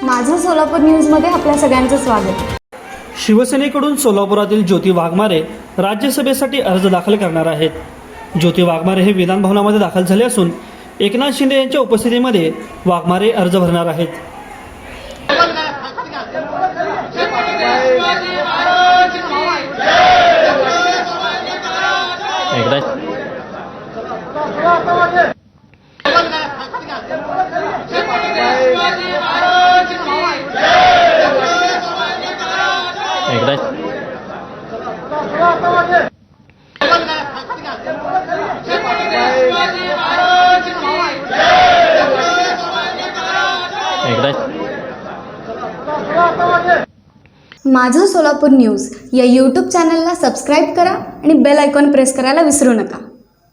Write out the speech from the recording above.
माझं सोलापूर न्यूजमध्ये आपल्या सगळ्यांचं स्वागत। शिवसेनेकडून सोलापुरातील ज्योती वाघमारे राज्यसभेसाठी अर्ज दाखल करणार आहेत। ज्योती वाघमारे हे विधान भवनामध्ये दाखल झाले असून एकनाथ शिंदे यांच्या उपस्थितीमध्ये वाघमारे अर्ज भरणार आहेत। माझं सोलापूर न्यूज या यूट्यूब चॅनलला सबस्क्राईब करा आणि बेल आयकॉन प्रेस करायला विसरू नका।